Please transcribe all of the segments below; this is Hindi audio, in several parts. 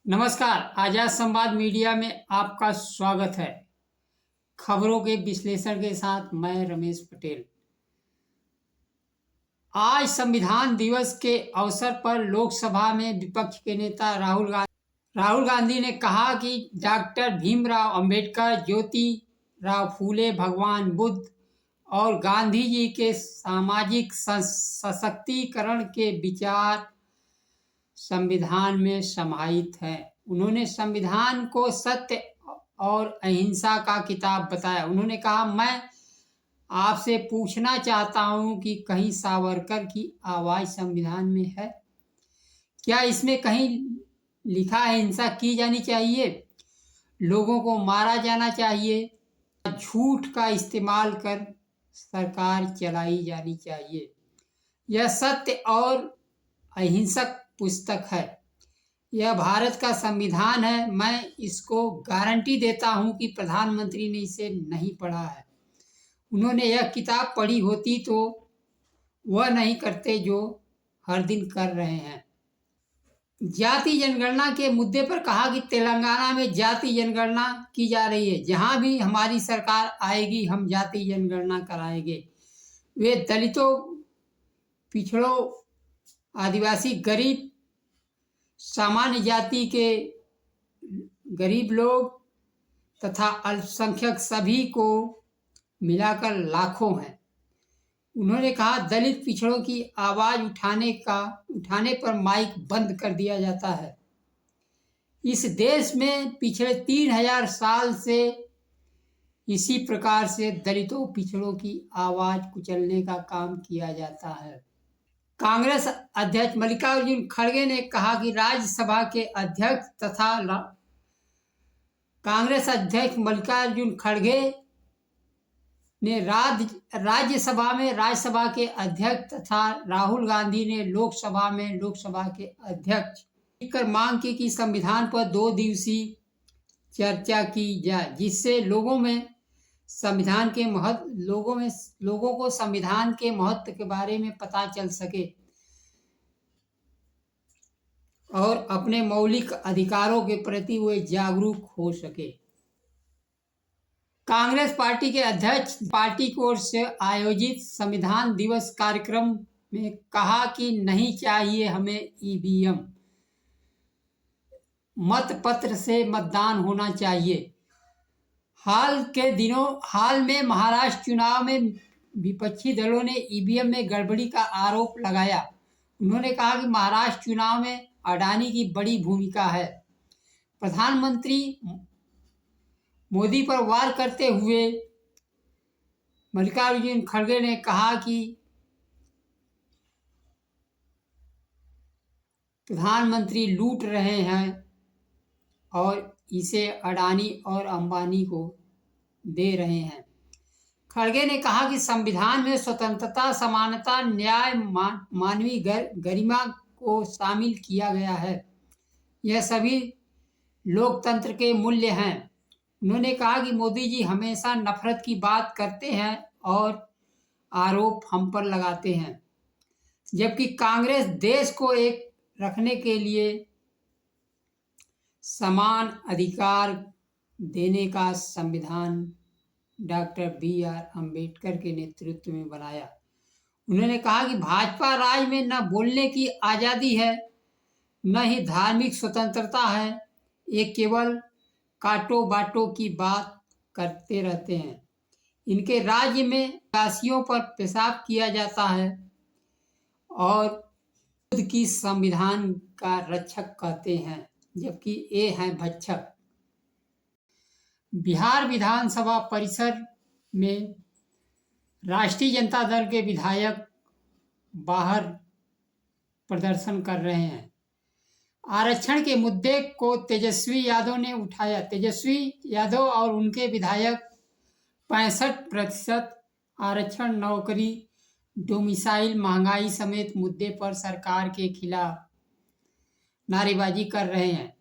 नमस्कार। आजाद संवाद मीडिया में आपका स्वागत है। खबरों के विश्लेषण के साथ मैं रमेश पटेल। आज संविधान दिवस के अवसर पर लोकसभा में विपक्ष के नेता राहुल गांधी ने कहा कि डॉक्टर भीमराव अंबेडकर, ज्योतिराव फूले, भगवान बुद्ध और गांधी जी के सामाजिक सशक्तिकरण के विचार संविधान में समाहित है। उन्होंने संविधान को सत्य और अहिंसा का किताब बताया। उन्होंने कहा, मैं आपसे पूछना चाहता हूं कि कहीं सावरकर की आवाज संविधान में है? क्या इसमें कहीं लिखा है हिंसा की जानी चाहिए, लोगों को मारा जाना चाहिए, झूठ का इस्तेमाल कर सरकार चलाई जानी चाहिए? यह सत्य और अहिंसक पुस्तक है। यह भारत का संविधान है। मैं इसको गारंटी देता हूं कि प्रधानमंत्री ने इसे नहीं पढ़ा है। उन्होंने यह किताब पढ़ी होती तो वह नहीं करते जो हर दिन कर रहे हैं। जाति जनगणना के मुद्दे पर कहा कि तेलंगाना में जाति जनगणना की जा रही है। जहां भी हमारी सरकार आएगी हम जाति जनगणना कराएंगे। वे दलितों, पिछड़ों, आदिवासी, गरीब, सामान्य जाति के गरीब लोग तथा अल्पसंख्यक सभी को मिलाकर लाखों हैं। उन्होंने कहा, दलित पिछड़ों की आवाज उठाने पर माइक बंद कर दिया जाता है। इस देश में पिछले 3000 साल से इसी प्रकार से दलितों, पिछड़ों की आवाज कुचलने का काम किया जाता है। कांग्रेस अध्यक्ष मल्लिकार्जुन खड़गे ने कहा कि राज्यसभा के अध्यक्ष तथा कांग्रेस अध्यक्ष मल्लिकार्जुन खड़गे ने राज्यसभा के अध्यक्ष तथा राहुल गांधी ने लोकसभा के अध्यक्ष लिखकर मांग की कि संविधान पर 2 दिवसीय चर्चा की जाए, जिससे लोगों को संविधान के महत्व के बारे में पता चल सके और अपने मौलिक अधिकारों के प्रति वे जागरूक हो सके। कांग्रेस पार्टी के अध्यक्ष पार्टी की ओर से आयोजित संविधान दिवस कार्यक्रम में कहा कि नहीं चाहिए हमें ईवीएम, मतपत्र से मतदान होना चाहिए। हाल में महाराष्ट्र चुनाव में विपक्षी दलों ने ईवीएम में गड़बड़ी का आरोप लगाया। उन्होंने कहा कि महाराष्ट्र चुनाव में अडानी की बड़ी भूमिका है। प्रधानमंत्री मोदी पर वार करते हुए मल्लिकार्जुन खड़गे ने कहा कि प्रधानमंत्री लूट रहे हैं और इसे अडानी और अंबानी को दे रहे हैं। खड़गे ने कहा कि संविधान में स्वतंत्रता, समानता, न्याय, मानवीय गरिमा को शामिल किया गया है। यह सभी लोकतंत्र के मूल्य हैं। उन्होंने कहा कि मोदी जी हमेशा नफरत की बात करते हैं और आरोप हम पर लगाते हैं, जबकि कांग्रेस देश को एक रखने के लिए समान अधिकार देने का संविधान डॉक्टर BR अंबेडकर के नेतृत्व में बनाया। उन्होंने कहा कि भाजपा राज में न बोलने की आज़ादी है, न ही धार्मिक स्वतंत्रता है। ये केवल काटो बाटो की बात करते रहते हैं। इनके राज्य में निवासियों पर पेशाब किया जाता है और खुद की संविधान का रक्षक कहते हैं, जबकि ये हैं भक्षक। बिहार विधानसभा परिसर में राष्ट्रीय जनता दल के विधायक बाहर प्रदर्शन कर रहे हैं। आरक्षण के मुद्दे को तेजस्वी यादव ने उठाया। तेजस्वी यादव और उनके विधायक 65% आरक्षण, नौकरी, डोमिसाइल, महंगाई समेत मुद्दे पर सरकार के खिलाफ नारेबाजी कर रहे हैं।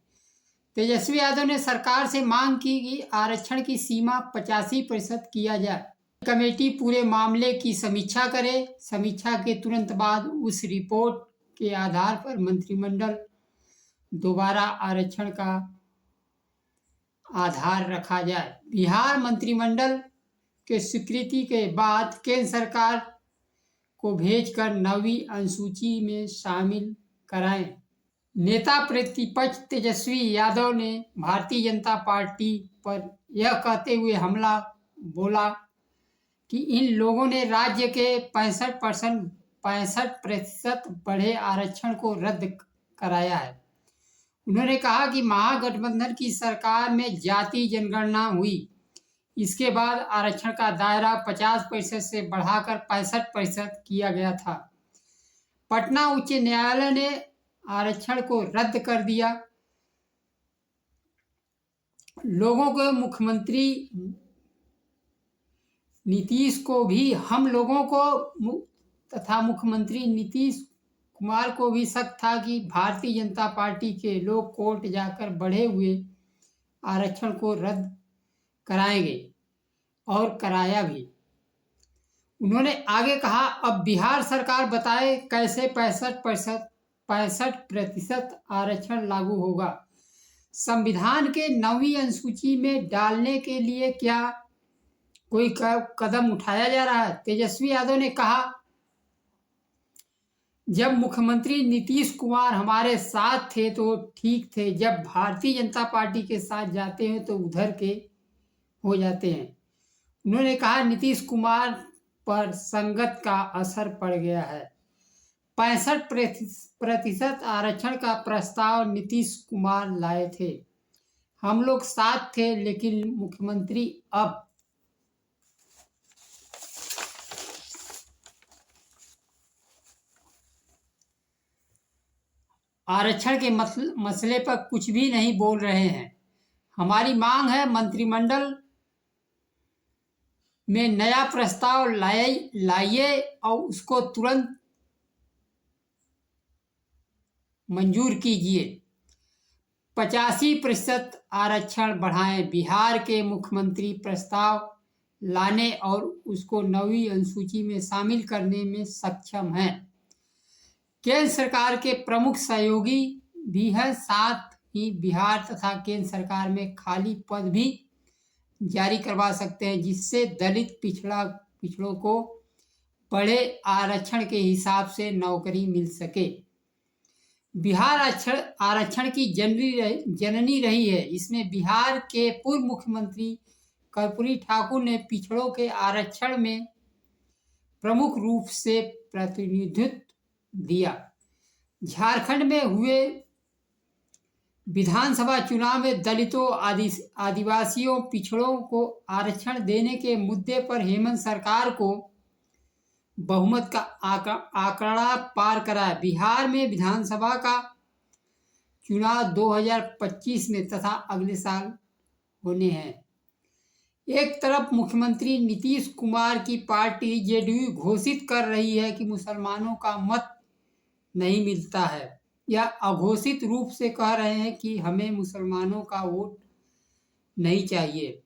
तेजस्वी यादव ने सरकार से मांग की कि आरक्षण की सीमा 85% किया जाए। कमेटी पूरे मामले की समीक्षा करे। समीक्षा के तुरंत बाद उस रिपोर्ट के आधार पर मंत्रिमंडल दोबारा आरक्षण का आधार रखा जाए। बिहार मंत्रिमंडल के स्वीकृति के बाद केंद्र सरकार को भेजकर 9वीं अनुसूची में शामिल कराएं। नेता प्रतिपक्ष तेजस्वी यादव ने भारतीय जनता पार्टी पर यह कहते हुए हमला बोला कि इन लोगों ने राज्य के 65% बढ़े आरक्षण को रद्द कराया है। उन्होंने कहा कि महागठबंधन की सरकार में जाति जनगणना हुई, इसके बाद आरक्षण का दायरा 50% से बढ़ाकर 65% किया गया था। पटना उच्च न्यायालय ने आरक्षण को रद्द कर दिया। लोगों को मुख्यमंत्री नीतीश को भी हम लोगों को तथा मुख्यमंत्री नीतीश कुमार को भी शक था कि भारतीय जनता पार्टी के लोग कोर्ट जाकर बढ़े हुए आरक्षण को रद्द कराएंगे और कराया भी। उन्होंने आगे कहा, अब बिहार सरकार बताए कैसे 65% आरक्षण लागू होगा। संविधान के 9वीं अनुसूची में डालने के लिए क्या कोई कदम उठाया जा रहा है? तेजस्वी यादव ने कहा, जब मुख्यमंत्री नीतीश कुमार हमारे साथ थे तो ठीक थे, जब भारतीय जनता पार्टी के साथ जाते हैं तो उधर के हो जाते हैं। उन्होंने कहा, नीतीश कुमार पर संगत का असर पड़ गया है। 65% आरक्षण का प्रस्ताव नीतीश कुमार लाए थे, हम लोग साथ थे, लेकिन मुख्यमंत्री अब आरक्षण के मसले पर कुछ भी नहीं बोल रहे हैं। हमारी मांग है मंत्रिमंडल में नया प्रस्ताव लाइए और उसको तुरंत मंजूर कीजिए। 85% आरक्षण बढ़ाएं। बिहार के मुख्यमंत्री प्रस्ताव लाने और उसको 9वीं अनुसूची में शामिल करने में सक्षम हैं। केंद्र सरकार के प्रमुख सहयोगी भी हैं, साथ ही बिहार तथा केंद्र सरकार में खाली पद भी जारी करवा सकते हैं, जिससे दलित पिछड़ों को बड़े आरक्षण के हिसाब से नौकरी मिल सके। बिहार आरक्षण की जननी रही है। इसमें बिहार के पूर्व मुख्यमंत्री कर्पूरी ठाकुर ने पिछड़ों के आरक्षण में प्रमुख रूप से प्रतिनिधित्व दिया। झारखंड में हुए विधानसभा चुनाव में दलितों, आदिवासियों, पिछड़ों को आरक्षण देने के मुद्दे पर हेमंत सरकार को बहुमत का आंकड़ा पार कराया। बिहार में विधानसभा का चुनाव 2025 में तथा अगले साल होने हैं। एक तरफ मुख्यमंत्री नीतीश कुमार की पार्टी जेडीयू घोषित कर रही है कि मुसलमानों का मत नहीं मिलता है, या अघोषित रूप से कह रहे हैं कि हमें मुसलमानों का वोट नहीं चाहिए।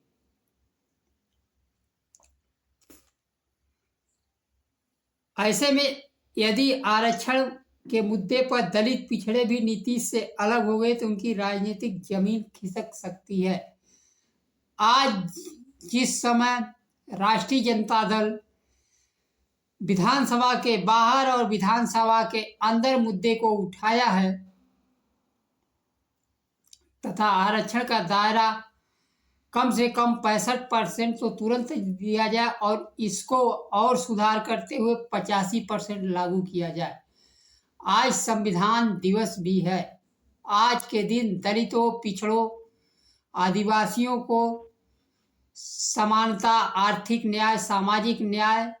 ऐसे में यदि आरक्षण के मुद्दे पर दलित पिछड़े भी नीतीश से अलग हो गए तो उनकी राजनीतिक जमीन खिसक सकती है। आज जिस समय राष्ट्रीय जनता दल विधानसभा के बाहर और विधानसभा के अंदर मुद्दे को उठाया है तथा आरक्षण का दायरा कम से कम 65% तो तुरंत दिया जाए और इसको और सुधार करते हुए 85% लागू किया जाए। आज संविधान दिवस भी है। आज के दिन दलितों, पिछड़ों, आदिवासियों को समानता, आर्थिक न्याय, सामाजिक न्याय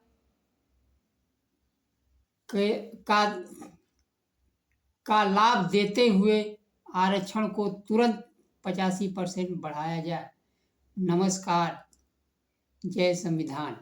का लाभ देते हुए आरक्षण को तुरंत 85% बढ़ाया जाए। नमस्कार। जय संविधान।